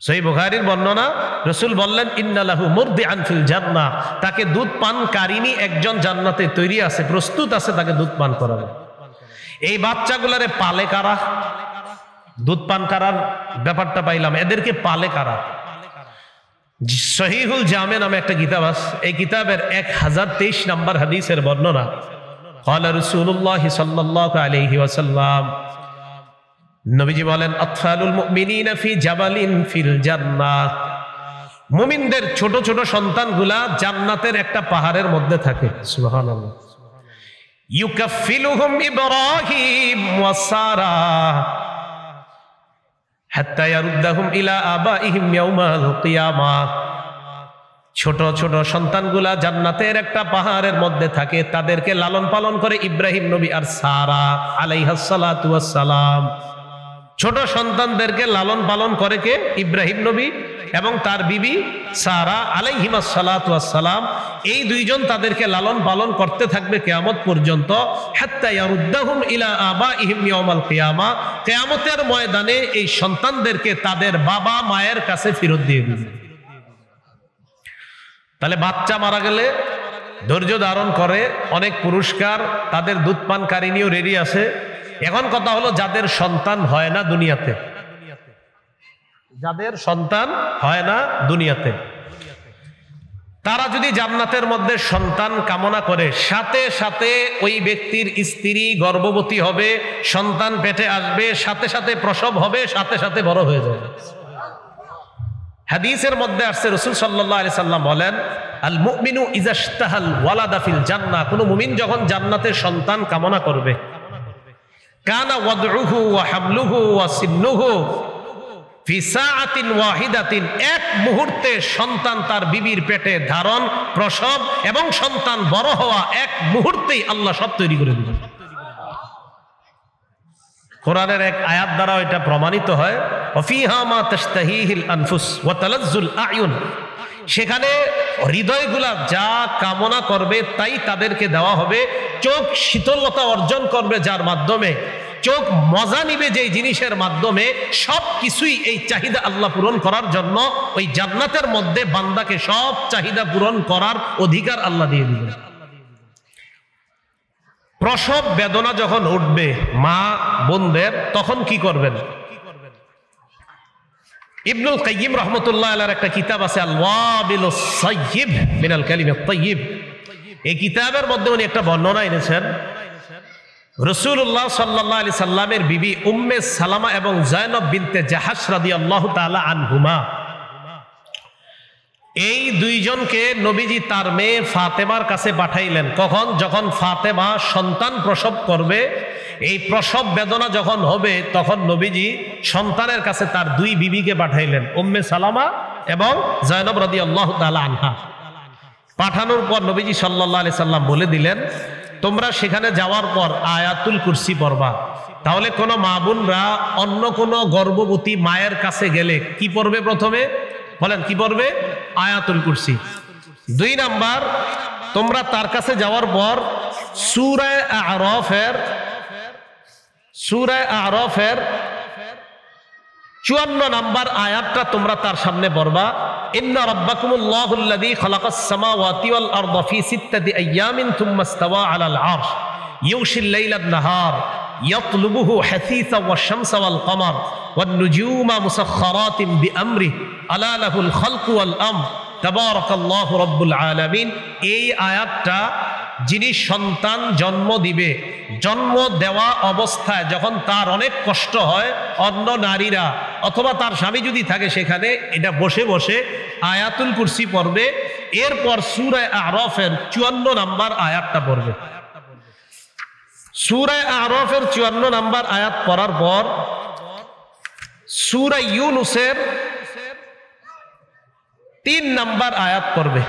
A: সহিহ বুখারীর বর্ণনা, রাসূল বললেন, ইন্না লাহু মুরদিআন ফিল জান্নাহ, তাকে দুধ পানকারিনী একজন জান্নাতে তৈরি আছে, প্রস্তুত আছে তাকে দুধ পান করাবে। এই বাচ্চাগুলারে পালে কারা? দুধ পান করার ব্যাপারটা পাইলাম, এদেরকে পালে কারা? সহিহুল জামে নামে একটা কিতাব আছে, এই কিতাবের 1023 নম্বর হাদিসের বর্ণনা। ক্বালা রাসূলুল্লাহ সাল্লাল্লাহু আলাইহি ওয়াসাল্লাম, নবীজি বলেন, আতফালুল মুমিনিনা ফি জাবালিন ফিল জান্নাহ, মুমিনদের ছোট ছোট সন্তানগুলা জান্নাতের একটা পাহাড়ের মধ্যে থাকে। সুবহানাল্লাহ। ইউকাফিলুহুম ইব্রাহিম ওয়া সারা হাত্তা ইয়ারুদ্দাহুম ইলা আবাইহিম ইয়াউমাল কিয়ামাহ, ছোট ছোট সন্তানগুলা জান্নাতের একটা পাহাড়ের মধ্যে থাকে, তাদেরকে লালন পালন করে ইব্রাহিম নবী আর সারা আলাইহিস সালাতু ওয়াস সালাম। ছোট সন্তানদেরকে লালন পালন করে কে? ইব্রাহিম নবী এবং তার বিবি সারা আলাইহিমাস সালাতু ওয়াস সালাম। এই দুইজন তাদেরকে লালন পালন করতে থাকবে কিয়ামত পর্যন্ত। হাত্তা ইয়ারুদ্দাহুম ইলা আবাইহিম ইয়াউমাল কিয়ামা, কিয়ামতের ময়দানে এই সন্তানদেরকে তাদের বাবা মায়ের কাছে ফেরত দিয়ে দিবে। তাহলে বাচ্চা মারা গেলে ধৈর্য ধারণ করে, অনেক পুরস্কার, তাদের দুধ পানকারিনীও রেডি আছে। এখন কথা হলো, যাদের সন্তান হয় না দুনিয়াতে, যাদের সন্তান হয় না দুনিয়াতে, তারা যদি জান্নাতের মধ্যে সন্তান কামনা করে, সাথে সাথে ওই ব্যক্তির স্ত্রী গর্ভবতী হবে, সন্তান পেটে আসবে, সাথে সাথে প্রসব হবে, সাথে সাথে বড় হয়ে যাবে। হাদিসের মধ্যে আসছে, রাসূল সাল্লাল্লাহু আলাইহি সাল্লাম বলেন, আল মুমিনু ইযা ইশতাহাল ওয়ালাদা ফিল জান্নাহ, কোন মুমিন যখন জান্নাতের সন্তান কামনা করবে, কানা ওয়াদউহু ওয়া হামলুহু ওয়া সিন্নুহু ফি সাআতিন ওয়াহিদাতিন, এক মুহূর্তে সন্তান তার বিবির পেটে ধারণ, প্রসব এবং সন্তান বড় হওয়া, এক মুহূর্তেই আল্লাহ সব তৈরি করে দিবেন। কোরআনের এক আয়াত দ্বারা এটা প্রমাণিত হয়, ওয়াফিহা মা তাশতাহিহিল আনফুস ওয়া তালাজ্জুল আয়ুন, সেখানে হৃদয়গুলা যা কামনা করবে তাই তাদেরকে দেওয়া হবে। চোখ শীতলতা অর্জন করবে যার মাধ্যমে, চোখ মজা নিবে যেই জিনিসের মাধ্যমে, সব কিছুই এই চাহিদা আল্লাহ পূরণ করার জন্য ওই জান্নাতের মধ্যে বান্দাকে সব চাহিদা পূরণ করার অধিকার আল্লাহ দিয়ে দিবেন। প্রসব বেদনা যখন উঠবে মা বোনদের, তখন কি করবেন? ইবনুল কাইয়িম রাহমাতুল্লাহ আলাইহির একটা কিতাব আছে, আল ওয়াবিলুস সাইয়্যিব মিনাল কালিমাত তাইয়্যিব। এই কিতাবের মধ্যে উনি একটা বর্ণনা এনেছেন, রাসূলুল্লাহ সাল্লাল্লাহু আলাইহি সাল্লামের বিবি উম্মে সালামা এবং যায়নব বিনতে জাহাশ রাদিয়াল্লাহু তাআলা আনহুমা, এই দুইজনকে নবীজি তার মেয়ে ফাতেমার কাছে পাঠাইলেন। কখন? যখন ফাতেমা সন্তান প্রসব করবে, এই প্রসব বেদনা যখন হবে, তখন নবীজি সন্তানের কাছে তার দুই বিবিকে পাঠাইলেন, উম্মে সালামা এবং যায়নব রাদিয়াল্লাহু তাআলা আনহা। পাঠানোর পর নবীজি সাল্লাল্লাহু আলাইহি সাল্লাম বলে দিলেন, তোমরা সেখানে যাওয়ার পর আয়াতুল কুরসি পড়বা। তাহলে কোনো মা বোনরা অন্য কোনো গর্ভবতী মায়ের কাছে গেলে কি পড়বে? প্রথমে বলেন কি পড়বে? আয়াতুল কুরসি। 2 নাম্বার, তোমরা তার কাছে যাওয়ার পর সূরা আ'রাফের 54 নাম্বার আয়াতটা তোমরা তার সামনে পড়বা, ইন্না রাব্বাকুমুল্লাহুল্লাযী খালাকাস সামাওয়াতি ওয়াল আরদা ফি সিত্তাতি আইয়ামিন থুম্মা ইসতাওয়া আলাল আরশ ইউশিল লাইলান নাহার ইয়াতলুবুহু হাসীসা ওয়াশ শামসা ওয়াল কমার ওয়ান নুজুমা মুসাখখারাতিন বিআমরিহি আলা লাহুল খালকু ওয়াল আমর তাবারাকাল্লাহু রাব্বুল আলামিন। এই আয়াতটা যিনি সন্তান জন্ম দিবে, জন্ম দেওয়া অবস্থায় যখন তার অনেক কষ্ট হয়, অন্য নারীরা অথবা তার স্বামী যদি থাকে সেখানে এটা বসে বসে আয়াতুল কুরসি পড়বে, এরপর সূরা আরাফের 54 নাম্বার আয়াতটা পড়বে। সূরা আরাফের 54 নাম্বার আয়াত পড়ার পর সূরা ইউনূসের 3 নাম্বার আয়াত পড়বে।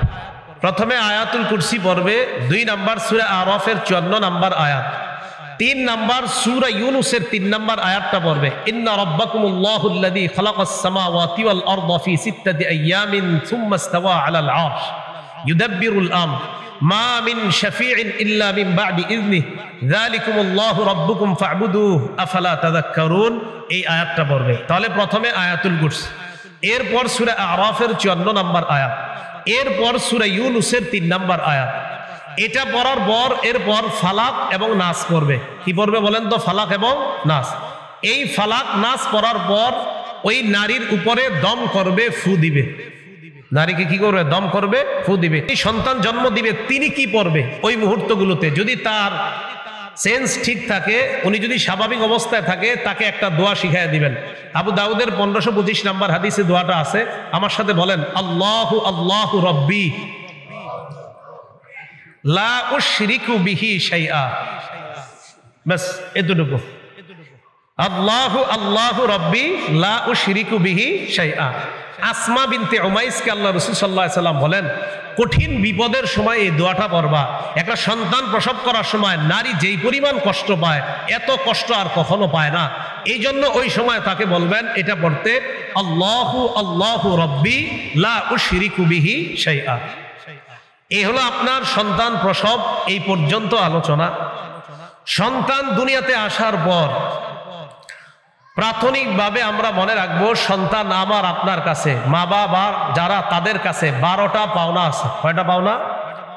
A: প্রথমে আয়াতুল কুরসি পড়বে, 2 নাম্বার সূরা আরাফের 54 নাম্বার আয়াত, 3 নাম্বার সূরা ইউনূসের 3 নাম্বার আয়াতটা পড়বে, ইন্না রাব্বাকুমুল্লাহুল্লাযী খালাকাস সামাওয়াতি ওয়াল আরদা ফি সিত্তাতি আইয়ামিন থুম্মা ইসতাওয়া আলাল আরশ ইউদাব্বিরুল আমর মা মিন শাফীইন ইল্লা মিন বা'দি ইযনিহি যালিকুমুল্লাহু রাব্বুকুম ফা'বুদুহু আফালা তাযাক্কারুন। এই আয়াতটা পড়বে। তাহলে প্রথমে আয়াতুল কুরসি, এরপর সূরা আরাফের 54 নাম্বার আয়াত, এরপর সূরা ইউনূসের 3 নাম্বার আয়াত। এটা পড়ার পর এরপর ফালাক এবং নাস পড়বে। কি পড়বে বলেন তো? ফালাক এবং নাস। এই ফালাক নাস পড়ার পর ওই নারীর উপরে দম করবে, ফু দিবে। নারীকে কি করবে? দম করবে, ফু দিবে। এই সন্তান জন্ম দিবে, তিনি কি পড়বে ওই মুহূর্তগুলোতে? যদি তার সেন্স ঠিক থাকে, উনি যদি স্বাভাবিক অবস্থায় থাকে, তাকে একটা দোয়া শিখাইয়া দিবেন। আবু দাউদের 1525 নাম্বার হাদিসে দোয়াটা আছে, আমার সাথে বলেন, আল্লাহু আল্লাহু রব্বি লা উশরিকু বিহি শাইআ। বাস এতটুকু। আল্লাহু আল্লাহু রব্বি লা উশরিকু বিহি শাইআ। আসমা বিনতে উমাইসকে আল্লাহ রাসূল সাল্লাল্লাহু আলাইহি সাল্লাম বলেন, কঠিন বিপদের সময় এই দোয়াটা পড়বা। একটা সন্তান প্রসব করার সময় নারী যেই পরিমাণ কষ্ট পায়, এত কষ্ট আর কখনো পায় না। এই জন্য ওই সময় তাকে বলবেন এটা পড়তে, আল্লাহু আল্লাহু রব্বি লা উশরিকু বিহি শাইআ। এই হলো আপনার সন্তান প্রসব এই পর্যন্ত আলোচনা। সন্তান দুনিয়াতে আসার পর প্রাথমিকভাবে আমরা মনে রাখবো, সন্তান আমার আপনার কাছে, মা বাবা যারা, তাদের কাছে 12টা পাওনা আছে। কয়টা পাওনা?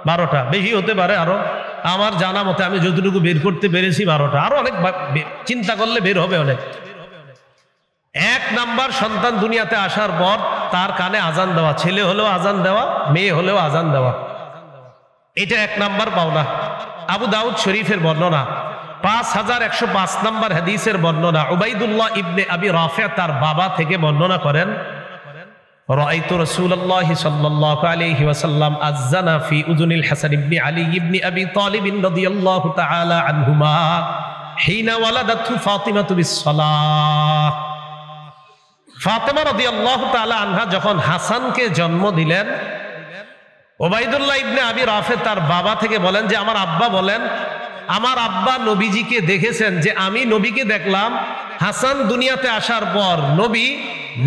A: 12টা। বেশি হতে পারে আরো, আমার জানা মতে আমি যতটুকু বের করতে পেরেছি 12টা। আরো অনেক চিন্তা করলে বের হবে অনেক। 1 নাম্বার, সন্তান দুনিয়াতে আসার পর তার কানে আজান দেওয়া। ছেলে হলেও আজান দেওয়া, মেয়ে হলেও আজান দেওয়া। এটা 1 নাম্বার পাওনা। আবু দাউদ শরীফের বর্ণনা, 5105 নাম্বার হাদিসের বর্ণনা, উবাইদুল্লাহ ইবনে আবি রাফি তার বাবা থেকে বর্ণনা করেন, রাআইতু রাসূলুল্লাহি সাল্লাল্লাহু আলাইহি ওয়াসাল্লাম আযানা ফি উযুনিল হাসান ইবনে আলী ইবনে আবি তালিব রাদিয়াল্লাহু তাআলা আনহুমা হিনা ওয়ালাদাতু ফাতিমাতু বিস-সালাহ। ফাতিমা রাদিয়াল্লাহু তাআলা আনহা যখন হাসানকে জন্ম দিলেন, উবাইদুল্লাহ ইবনে আবি রাফি তার বাবা থেকে বলেন যে আমার আব্বা বলেন, আমার আব্বা নবীজিকে দেখেছেন যে আমি নবীকে দেখলাম হাসান দুনিয়াতে আসার পর নবী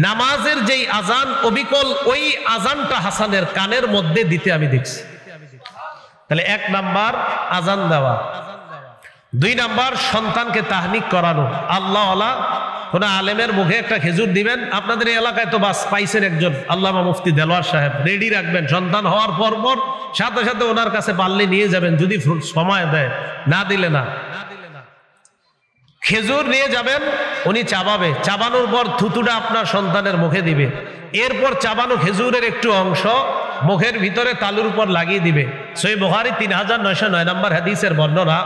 A: নামাজের যেই আজান অবিকল, ওই আজানটা হাসানের কানের মধ্যে দিতে আমি দেখছি। তাহলে 1 নাম্বার আজান দেওয়া। 2 নাম্বার সন্তানকে তাহনিক করানো। আল্লাহওয়ালা কোন আলেমের মুখে একটা খেজুর দিবেন। আপনাদের এই এলাকায় তো বাস পাইছেন একজন আল্লামা মুফতি দেলোয়ার সাহেব, রেডি রাখবেন। সন্তান হওয়ার পর সাথে সাথে ওনার কাছে পারলে নিয়ে যাবেন, যদি সময় দেয়, না দিলে না। খেজুর নিয়ে যাবেন, উনি চাবাবে, চাবানোর পর থুতুটা আপনার সন্তানের মুখে দিবে। এরপর চাবানো খেজুরের একটু অংশ মুখের ভিতরে তালুর উপর লাগিয়ে দিবে। সহিহ বুখারী 3909 নাম্বার হাদিসের বর্ণনা,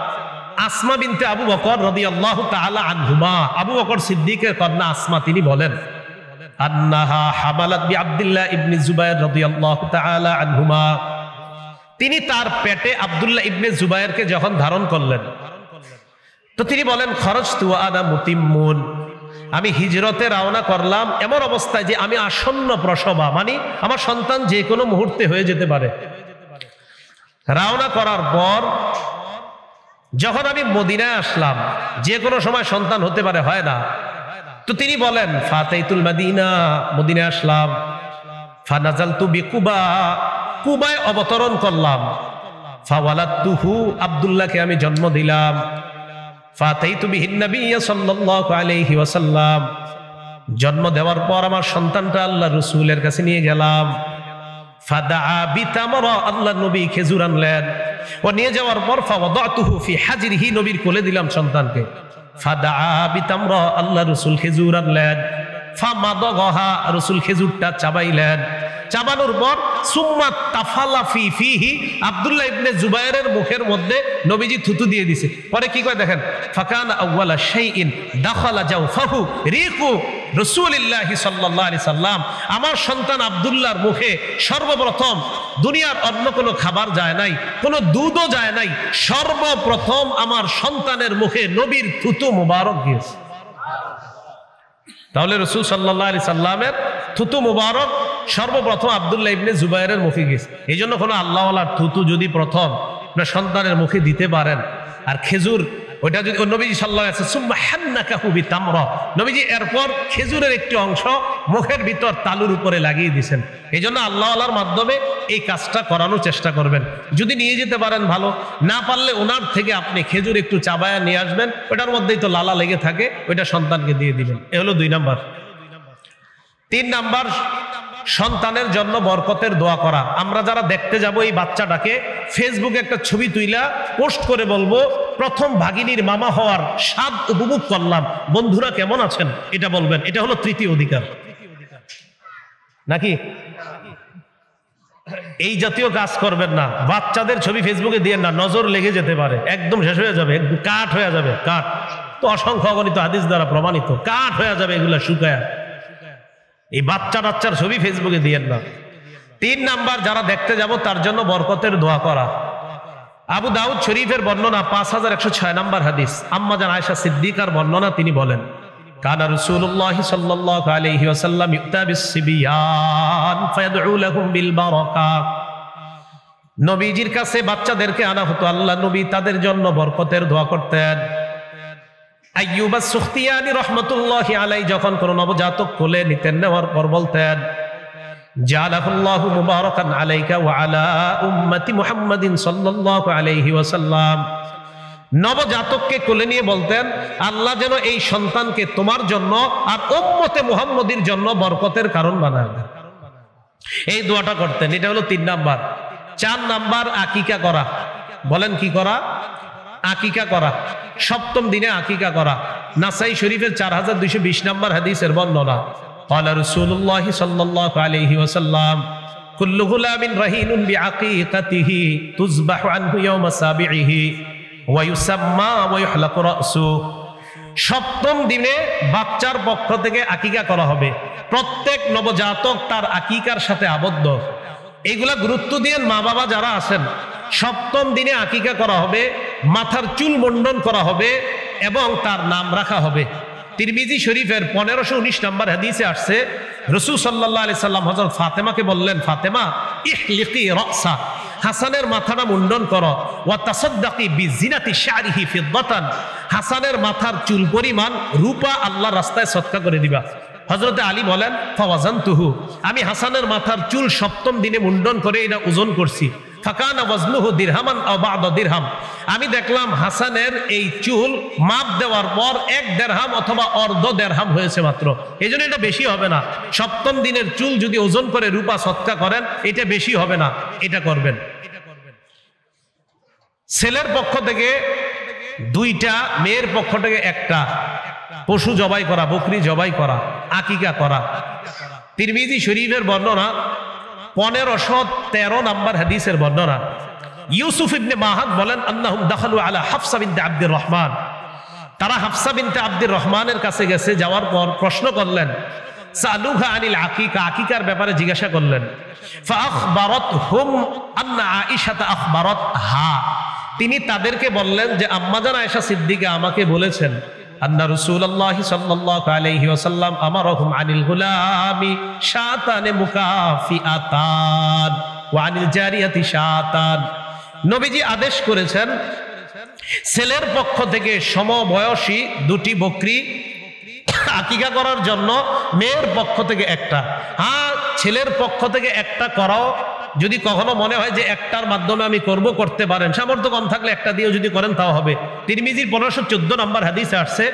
A: আসমা বিনতে আবু বকর রাদিয়াল্লাহু তাআলা আনহুমা, আবু বকর সিদ্দিকের কন্যা আসমা, তিনি বলেন, আন্নাহা হামালাত বি আব্দুল্লাহ ইবনে জুবায়ের রাদিয়াল্লাহু তাআলা আনহুমা, তিনি তার পেটে আব্দুল্লাহ ইবনে জুবায়েরকে যখন ধারণ করলেন, তো তিনি বলেন, খরজতু ওয়া আনা মুতিম্মুন, আমি হিজরতে রওনা করলাম এমন অবস্থায় যে আমি আসন্ন প্রসবা, মানে আমার সন্তান যে কোনো মুহূর্তে হয়ে যেতে পারে। রওনা করার পর যখন আমি মদিনায় আসলাম, যে কোনো সময় সন্তান হতে পারে, হয় না, তো তিনি বলেন, ফাতাইতুল মাদিনা, মদিনায় আসলাম, ফানাজালতু বিকুবা, কুবায় অবতরণ করলাম, ফাওয়ালাদতুহু, আব্দুল্লাহকে আমি জন্ম দিলাম, ফাতাইতু বিহিন নবী সাল্লাল্লাহু আলাইহি ওয়াসাল্লাম, জন্ম দেওয়ার পর আমার সন্তানটা আল্লাহ রসুলের কাছে নিয়ে গেলাম। ফাদাআ বিতামরা, আল্লাহ নবী খেজুর আনলেন। ও নিয়ে যাওয়ার পর ফাওয়াদাতুহু ফি হাজরিহি, নবীর কোলে দিলাম সন্তানকে। ফাদাআ বিতামরা, আল্লাহ রসুল খেজুর আনলেন। ফামাদাগাহা, রসুল খেজুরটা চাবাইলেন। চাবানোর পর সুম্মা তাফালা ফি ফিহি, আব্দুল্লাহ ইবনে জুবায়েরের মুখের মধ্যে নবীজি থুতু দিয়ে দিছে। পরে কি কয় দেখেন, ফাকানা আউওয়ালা শাইইন দাখালা জাওফাহু রিকু রাসূলিল্লাহি সাল্লাল্লাহু আলাইহি সাল্লাম, আমার সন্তান আব্দুল্লাহর মুখে সর্বপ্রথম, দুনিয়ার অন্য কোনো খাবার যায় নাই, কোনো দুধও যায় নাই, সর্বপ্রথম আমার সন্তানের মুখে নবীর থুতু মুবারক গিয়েছে। তাহলে রাসূল সাল্লাল্লাহু আলাইহি সাল্লামের থুতু মুবারক সর্বপ্রথম আব্দুল্লাহ ইবনে জুবায়েরের মুখে গেছে। এই জন্য কোনো আল্লাহওয়ালার থুতু যদি প্রথম আপনার সন্তানের মুখে দিতে পারেন, আর খেজুর ওইটা যদি নবীজি সাল্লাল্লাহু আলাইহি ওয়াসাল্লাম সুম্মা হান্নাকাহু বিতামরা, নবীজি এরপর খেজুরের একটি অংশ মুখের ভিতর তালুর উপরে লাগিয়ে দিয়েছেন। এই জন্য আল্লাহওয়ালার মাধ্যমে এই কাজটা করানোর চেষ্টা করবেন। যদি নিয়ে যেতে পারেন ভালো, না পারলে ওনার থেকে আপনি খেজুর একটু চাবায়া নিয়ে আসবেন, ওটার মধ্যেই তো লালা লেগে থাকে, ওইটা সন্তানকে দিয়ে দিবেন। এ হলো 2 নাম্বার। 3 নাম্বার, সন্তানের জন্য বরকতের দোয়া করা। আমরা যারা দেখতে যাব এই বাচ্চাটাকে, ফেসবুকে একটা ছবি তুইলা পোস্ট করে বলবো, প্রথম ভাগিনীর মামা হওয়ার স্বাদ উপভোগ করলাম, বন্ধুরা কেমন আছেন, এটা বলবেন। এটা হলো 3য় অধিকার, নাকি? এই জাতীয় কাজ করবেন না। বাচ্চাদের ছবি ফেসবুকে দিয়ে না, নজর লেগে যেতে পারে, একদম শেষ হয়ে যাবে, একদম কাঠ হয়ে যাবে। কাঠ তো অসংখ্য অগণিত হাদিস দ্বারা প্রমাণিত, কাঠ হয়ে যাবে এগুলা শুকায়। এই বাচ্চার ছবি ফেসবুকে দিয়েন না। 3 নাম্বার, যারা দেখতে যাব তার জন্য বরকতের দোয়া করা। আবু দাউদ শরীফের বর্ণনা 5106 নাম্বার হাদিস, আম্মা জান আয়েশা সিদ্দিকার বর্ণনা, তিনি বলেন, কানা রাসূলুল্লাহ সাল্লাল্লাহু আলাইহি ওয়াসাল্লাম ইউতা বিস-সিবিয়ান ফায়াদউ লাহুম বিল বারাকাত, নবীজির কাছে বাচ্চাদেরকে আনা হতো, আল্লাহ নবী তাদের জন্য বরকতের দোয়া করতেন। আইয়ুব আস-সুখতিয়ানি রাহমাতুল্লাহি আলাইহি যখন কোন নবজাতক কোলে নিতেন, নেওয়ার পর বলতেন, জালাহুল্লাহু মুবারাকান আলাইকা ওয়া আলা উম্মতি মুহাম্মাদিন সাল্লাল্লাহু আলাইহি ওয়াসাল্লাম, নবজাতককে কোলে নিয়ে বলতেন, আল্লাহ যেন এই সন্তানকে তোমার জন্য আর উম্মতে মুহাম্মদীর জন্য বরকতের কারণ বানায় দেন। এই দোয়াটা করতেন। এটা হলো 3 নাম্বার। 4 নাম্বার, আকিকা করা। বলেন কি করা? আকিকা করা। 7ম দিনে আকিকা করা। নাসাই শরীফের 4220 নাম্বার হাদিসের বর্ণনা, ক্বালা রাসূলুল্লাহ সাল্লাল্লাহু আলাইহি ওয়াসাল্লাম, কুল্লু গুলামিন রাহিনুন বিআকিকাতিহি তুযবাহু আনহু ইয়াওমা সাবিহি ওয়া ইউসাম্মা ওয়া ইউহলাকু রাসু। 7ম দিনে বাচ্চার পক্ষ থেকে আকিকা করা হবে। প্রত্যেক নবজাতক তার আকিকার সাথে আবদ্ধ। এইগুলা গুরুত্ব দিয়ে মা বাবা যারা আছেন, 7ম দিনে আকিকা করা হবে, মাথার চুল মুন্ডন করা হবে এবং তার নাম রাখা হবে। তিরমিজি শরীফের 1519 নাম্বার হাদিসে আসছে, রাসূল সাল্লাল্লাহু আলাইহি সাল্লাম হযরত ফাতেমাকে বললেন, ফাতেমা ইহলিকি রাসা, হাসানের মাথাটা মুন্ডন করো, ওয়া তাসাদ্দাকি বিজিনাতি শারিহি ফিদ্দাতান, হাসানের মাথার চুল পরিমাণ রূপা আল্লাহর রাস্তায় সদকা করে দিবা। হযরতে আলী বলেন, ফাওয়াজানতুহু, আমি হাসানের মাথার চুল 7ম দিনে মুন্ডন করে এটা ওজন করছি। ফাকানা ওয়াজনুহু দিরহামান আও বা'দা দিরহাম, আমি দেখলাম হাসানের এই চুল মাপ দেওয়ার পর 1 দিরহাম অথবা অর্ধ দিরহাম হয়েছে মাত্র। এজন্য এটা বেশি হবে না। 7ম দিনের চুল যদি ওজন করে রূপা সদকা করেন, এটা বেশি হবে না, এটা করবেন। ছেলের পক্ষ থেকে 2টা, মেয়ের পক্ষ থেকে 1টা পশু জবাই করা, বকরি জবাই করা, আকিকা করা। তিরমিজি শরীফের বর্ণনা 1513 নাম্বার হাদিসের বর্ণনা, ইউসুফ ইবনে মাহাদ বলেন, আন্নাহুম দাখালু আলা হাফসা বিনতে আব্দুর রহমান, তারা হাফসা বিনতে আব্দুর রহমানের কাছে গেছে। যাওয়ার পর প্রশ্ন করলেন, সালুহা আনিল আকিকা, আকিকার ব্যাপারে জিজ্ঞাসা করলেন। ফাআখবারাতহুম আন্না আয়েশা আখবারাতহা, তিনি তাদেরকে বললেন যে আম্মাজান আয়েশা সিদ্দিকা আমাকে বলেছেন, আন্না রাসূলুল্লাহ সাল্লাল্লাহু আলাইহি ওয়াসাল্লাম আমারহুম আনিল গুলামি শাতান মুকাফিআতান ওয়া আনিল জারিয়াতি শাতান, নবীজি আদেশ করেছেন ছেলের পক্ষ থেকে সমবয়সী 2টি বকরি আকিকা করার জন্য, মেয়ের পক্ষ থেকে 1টা। হ্যাঁ, ছেলের পক্ষ থেকে 1টা করাও যদি কখনো মনে হয় যে একটার মাধ্যমে আমি করতে পারেন, সামর্থ্য কম থাকলে একটা দিয়েও যদি করেন তাও হবে। তিরমিজির 1514 নম্বর হাদিসে আসছে,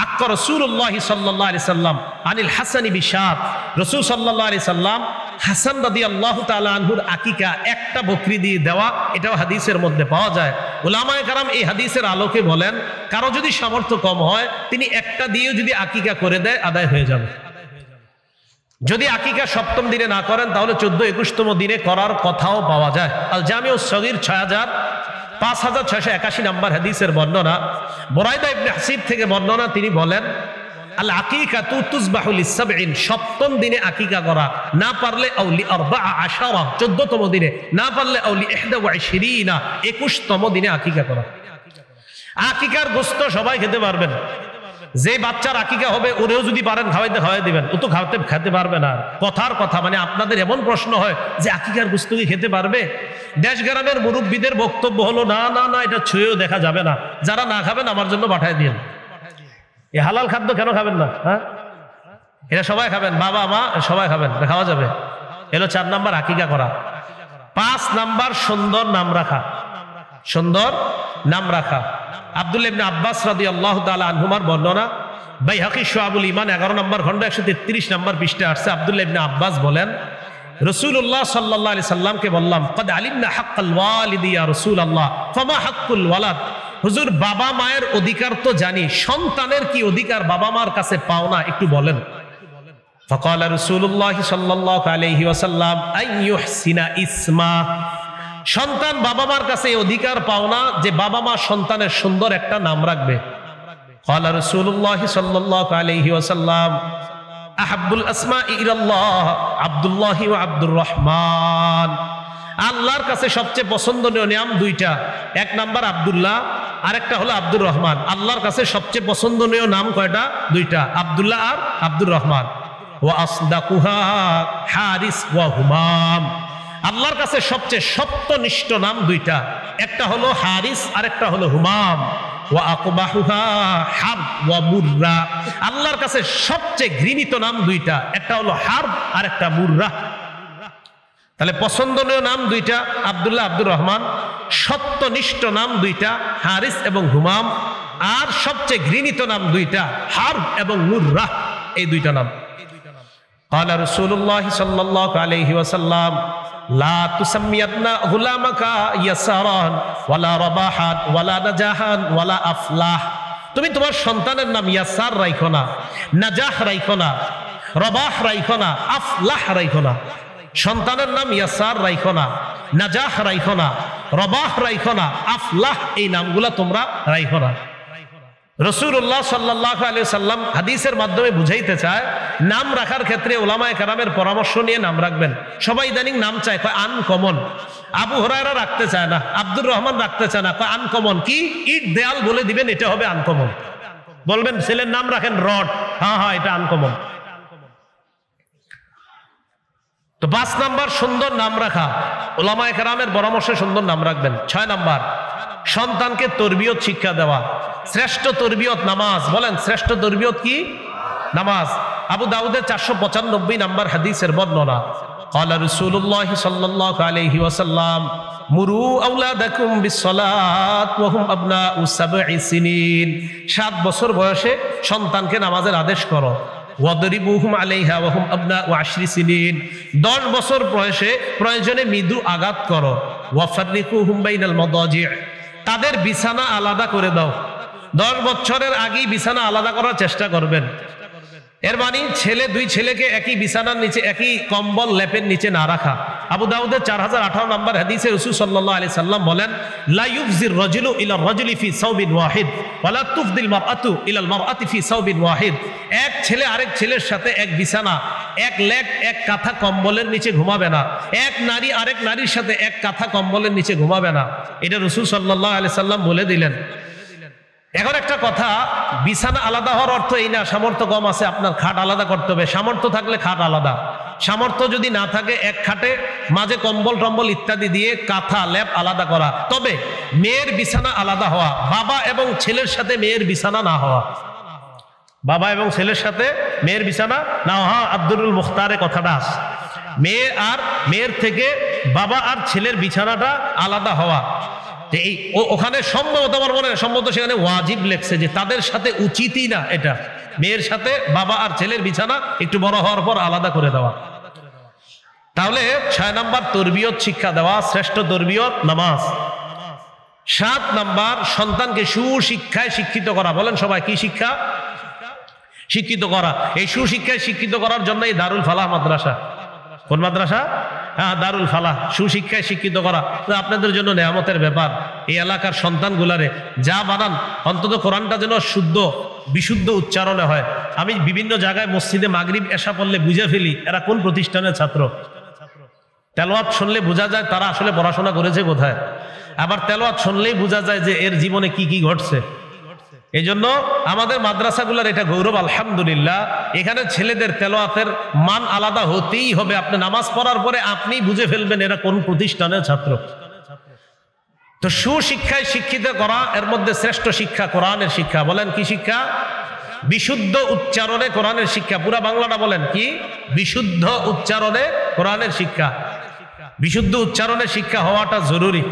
A: আক্কা রাসূলুল্লাহ সাল্লাল্লাহু আলাইহি সাল্লাম আনিল হাসানি বিশাত, রাসূল সাল্লাল্লাহু আলাইহি সাল্লাম হাসান রাদিয়াল্লাহু তাআলা আনহুর আকিকা একটা বকরি দিয়ে দেওয়া, এটাও হাদিসের মধ্যে পাওয়া যায়। উলামায়ে কেরাম এই হাদিসের আলোকে বলেন, কারো যদি সামর্থ্য কম হয় তিনি একটা দিয়েও যদি আকিকা করে দেয় আদায় হয়ে যাবে। যদি আকিকা সপ্তম দিনে না করেন তাহলে 14-21তম দিনে করার কথাও পাওয়া যায়। আল জামিউস সগীর 5681 নম্বর হাদিসের বর্ণনা, বুরাইদা ইবনে হাসিব থেকে বর্ণনা, তিনি বলেন, আল আকিকাতু তুযবাহু লিস-সাবঈন, সপ্তম দিনে আকিকা করা, না পারলে আউলি 14 14তম দিনে, না পারলে আউলি 21 21তম দিনে আকিকা করা। আকিকার গোশত সবাই খেতে পারবেন, যে বাচ্চার আকিকা হবে ওরেও যদি পারেন খাওয়াই দিবেন, ও তো খেতে পারবে না। কথার কথা, মানে আপনাদের এমন প্রশ্ন হয় যে আকিকার গোশত কি খেতে পারবে? দেশ গ্রামের মুরব্বীদের বক্তব্য হলো না না না, এটা ছুঁয়েও দেখা যাবে না, যারা না খাবেন আমার জন্য পাঠায় দিন। এ হালাল খাদ্য কেন খাবেন না? হ্যাঁ, এটা সবাই খাবেন, বাবা মা সবাই খাবেন, খাওয়া যাবে। এলো 4 নাম্বার আকিকা করা। 5 নাম্বার সুন্দর নাম রাখা, সুন্দর নাম রাখা। আব্দুল্লাহ ইবনে আব্বাস রাদিয়াল্লাহু তাআলা আনহুমার বর্ণনা, বাইহাকী শুআবুল ঈমান 11 নম্বর খণ্ড 133 নম্বর পৃষ্ঠায় আসছে। আব্দুল্লাহ ইবনে আব্বাস বলেন, রাসূলুল্লাহ সাল্লাল্লাহু আলাইহি সাল্লামকে বললাম, কদ আলিমনা হাক্কাল ওয়ালিদি ইয়া রাসূলুল্লাহ ফামা হাক্কুল ওয়ালাদ, হুজুর বাবা মায়ের অধিকার তো জানি, সন্তানের কি অধিকার বাবা মার কাছে পাওনা একটু বলেন। ফাকালা রাসূলুল্লাহ সাল্লাল্লাহু আলাইহি ওয়াসাল্লাম আইয়ুহসিনা ইসমা, সন্তান বাবা মার কাছে অধিকার পাওনা যে বাবা মা সন্তানের সুন্দর একটা নাম রাখবে। ক্বালা রাসূলুল্লাহ সাল্লাল্লাহু আলাইহি ওয়াসাল্লাম আহাব্বুল আসমাই ইলাল্লাহ আব্দুল্লাহ ওয়া আব্দুর রহমান, আল্লাহর কাছে সবচেয়ে পছন্দনীয় নাম দুইটা, এক নাম্বার আব্দুল্লাহ, আরেকটা হলো আব্দুর রহমান। আল্লাহর কাছে সবচেয়ে পছন্দনীয় নাম কয়টা? দুইটা, আব্দুল্লাহ আর আব্দুর রহমান। ওয়া আসদাকুহা হারিস ওয়া হুমাম, আল্লাহর কাছে সবচেয়ে সত্যনিষ্ঠ নাম দুইটা, একটা হলো হারিস আর একটা হলো হুমাম। ওয়া আকবাহুহা হারব ওয়া মুররা, আল্লাহর কাছে সবচেয়ে ঘৃণিত নাম দুইটা, একটা হলো হারব আর একটা মুররা। তাহলে পছন্দনীয় নাম দুইটা আব্দুল্লাহ আব্দুর রহমান, সত্যনিষ্ঠ নাম দুইটা হারিস এবং হুমাম, আর সবচেয়ে ঘৃণিত নাম দুইটা হারব এবং মুররা, এই দুইটা নাম। ক্বালা রাসূলুল্লাহ সাল্লাল্লাহু আলাইহি ওয়াসাল্লাম লা তুসাম্মিয়াতনা গুলামাকা ইয়াসারান ওয়ালা রাবাহান ওয়ালা নাজাহান ওয়ালা আফলাহ, তুমি তোমার সন্তানের নাম ইয়াসার রাখো না, নাজাহ রাখো না, রাবাহ রাখো না, আফলাহ রাখো না। সন্তানের নাম ইয়াসার রাখো না, নাজাহ রাখো না, রাবাহ রাখো না, আফলাহ এই নামগুলা তোমরা রাখো না। রাসূলুল্লাহ সাল্লাল্লাহু আলাইহি সাল্লাম হাদিসের মাধ্যমে বুঝাইতে চায়, নাম রাখার ক্ষেত্রে উলামায়ে কেরামের পরামর্শ নিয়ে নাম রাখবেন। সবাই ইদানিং নাম চায়, কয় আনকমন। আবু হুরায়রা রাখতে চায় না, আব্দুর রহমান রাখতে চায় না, কয় আনকমন। কি ইট দেয়াল বলে দিবেন, এটা হবে আনকমন। বলবেন ছেলের নাম রাখেন রড, হ্যাঁ হ্যাঁ এটা আনকমন। তো 5 নাম্বার সুন্দর নাম রাখা, উলামায়ে কেরামের পরামর্শে সুন্দর নাম রাখবেন। 6 নাম্বার সন্তানকে তরবিয়ত শিক্ষা দেওয়া। শ্রেষ্ঠ তরবিয়ত নামাজ, বলেন শ্রেষ্ঠ তরবিয়ত কি? নামাজ। আবু দাউদের 495 নাম্বার হাদিসের বর্ণনা, ক্বালা রাসূলুল্লাহ সাল্লাল্লাহু আলাইহি ওয়াসাল্লাম মুরু আওলাদাকুম বিসসালাত ওয়া হুম আবনাউ 7 সিনিন, 7 বছর বয়সে সন্তানকে নামাজের আদেশ করো। ওয়াদরিবুহুম আলাইহা ওয়া হুম আবনাউ 10 সিনিন, 10 বছর বয়সে প্রয়োজনে মৃদু আঘাত করো। ওয়াফাররিকুহুম বাইনাল মাদাজি', তাদের বিছানা আলাদা করে দাও। 10 বছরের আগেই বিছানা আলাদা করার চেষ্টা করবেন। এর মানে দুই ছেলেকে একই বিছানার নিচে, একই কম্বল লেপের নিচে না রাখা। আবু দাউদের 4018 নম্বর হাদিসে রাসূল সাল্লাল্লাহু আলাইহি সাল্লাম বলেন, লা ইউফজির রাজুলু ইলা রাজুলি ফি সাওবিন ওয়াহিদ ওয়া লা তুফদিল মারআতু ইলা আল মারআতি ফি সাওবিন ওয়াহিদ, এক ছেলে আরেক ছেলের সাথে এক বিছানা, এক লেপ এক কাঁথা কম্বলের নিচে ঘুমাবে না, এক নারী আরেক নারীর সাথে এক কাঁথা কম্বলের নিচে ঘুমাবে না। এটা রাসূল সাল্লাল্লাহু আলাইহি সাল্লাম বলে দিলেন। এখন একটা কথা, বিছানা আলাদা হওয়ার অর্থ এই না সামর্থ্য কম আছে আপনার খাট আলাদা করতে হবে। সামর্থ্য থাকলে খাট আলাদা, সামর্থ্য যদি না থাকে এক খাটে মাঝে কম্বল টম্বল ইত্যাদি দিয়ে কাঁথা লেপ আলাদা করা। তবে মেয়ের বিছানা আলাদা হওয়া, বাবা এবং ছেলের সাথে মেয়ের বিছানা না হওয়া, বাবা এবং ছেলের সাথে মেয়ের বিছানা না হওয়া। আব্দুল মুখতারে কথাটা আছে। মেয়ের থেকে বাবা আর ছেলের বিছানাটা আলাদা হওয়া, এই ওখানে সম্ভবত আমার মনে হয় সম্ভবত সেখানে ওয়াজিব লেখছে যে তাদের সাথে উচিতই না এটা, মেয়ের সাথে বাবা আর ছেলের বিছানা একটু বড় হওয়ার পর আলাদা করে দেওয়া। তাহলে 6 নাম্বার তরবিয়ত শিক্ষা দেওয়া, শ্রেষ্ঠ তরবিয়ত নামাজ। 7 নাম্বার সন্তানকে সুশিক্ষায় শিক্ষিত করা। বলেন সবাই কি শিক্ষা? শিক্ষিত করা। এই সুশিক্ষায় শিক্ষিত করার জন্য এই দারুল ফালাহ মাদ্রাসা। কোন মাদ্রাসা? হ্যাঁ, দারুল ফালাহ। সুশিক্ষায় শিক্ষিত করা আপনাদের জন্য নেয়ামতের ব্যাপার। এই এলাকার সন্তানগুলারে যা বানান অন্তত কোরআনটা যেন শুদ্ধ বিশুদ্ধ উচ্চারণে হয়। আমি বিভিন্ন জায়গায় মসজিদে মাগরিব এশা পড়লে বুঝে ফেলি এরা কোন প্রতিষ্ঠানের ছাত্র। তেলাওয়াত শুনলে বোঝা যায় তারা আসলে পড়াশোনা করেছে কোথায়, আবার তেলাওয়াত শুনলেই বোঝা যায় যে এর জীবনে কি কি ঘটছে। এই জন্য আমাদের মাদ্রাসাগুলোর এটা গৌরব, আলহামদুলিল্লাহ। এখানে ছেলেদের তেলাওয়াতের মান আলাদা হতেই হবে। আপনি নামাজ পড়ার পরে আপনি বুঝে ফেলবেন এরা কোন প্রতিষ্ঠানের ছাত্র। তো সুশিক্ষায় শিক্ষিত করা, এর মধ্যে শ্রেষ্ঠ শিক্ষা কোরআনের শিক্ষা। বলেন কি শিক্ষা? বিশুদ্ধ উচ্চারণে কোরআনের শিক্ষা। পুরা বাংলাটা বলেন কি? বিশুদ্ধ উচ্চারণে কোরআনের শিক্ষা। বিশুদ্ধ উচ্চারণে শিক্ষা হওয়াটা জরুরি।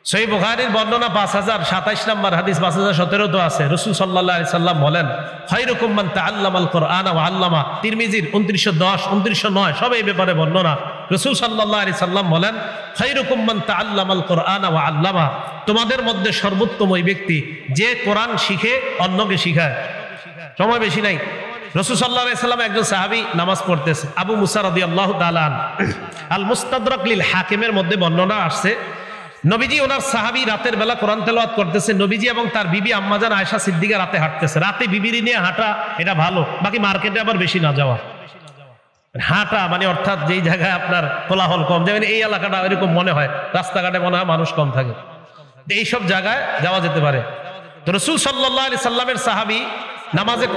A: সহিহ বুখারীর বর্ণনা 5027 নম্বর হাদিস, 5017 তো আছে। রাসূল সাল্লাল্লাহু আলাইহি সাল্লাম বলেন, খায়রুকুম মান তাআল্লামাল কুরআন ওয়া আল্লামা। তিরমিজির 2910 2909 সব এই ব্যাপারে বর্ণনা। রাসূল সাল্লাল্লাহু আলাইহি সাল্লাম বলেন, খায়রুকুম মান তাআল্লামাল কুরআন ওয়া আল্লামা। তোমাদের মধ্যে সর্বোত্তম ওই ব্যক্তি যে কোরআন শিখে অন্যকে শিখায়। সময় বেশি নাই। রাসূল সাল্লাল্লাহু আলাইহি সাল্লাম একজন সাহাবী নামাজ পড়তেছে, আবু মুসা রাদিয়াল্লাহু তাআলা আনহু। আল মুস্তাদরাক লিল হাকিমের মধ্যে বর্ণনা আসছে, নবীজি ওনার সাহাবী রাতের বেলা কোরআন তেলাওয়াত করতেছে। নবীজি এবং তার বিবি আম্মাজান আয়েশা সিদ্দিকা রাতে হাঁটতেছে। রাতে বিবির নিয়ে হাঁটা এটা ভালো, বাকি মার্কেটে আবার বেশি না যাওয়া। হাঁটা মানে অর্থাৎ যেই জায়গায় আপনার কোলাহল কম, যেমন এই এলাকাটা এরকম মনে হয় রাস্তাঘাটে মনে হয় মানুষ কম থাকে, এইসব জায়গায় যাওয়া যেতে পারে। তো রাসূল সাল্লাল্লাহু আলাইহি সাল্লামের সাহাবী নামাজে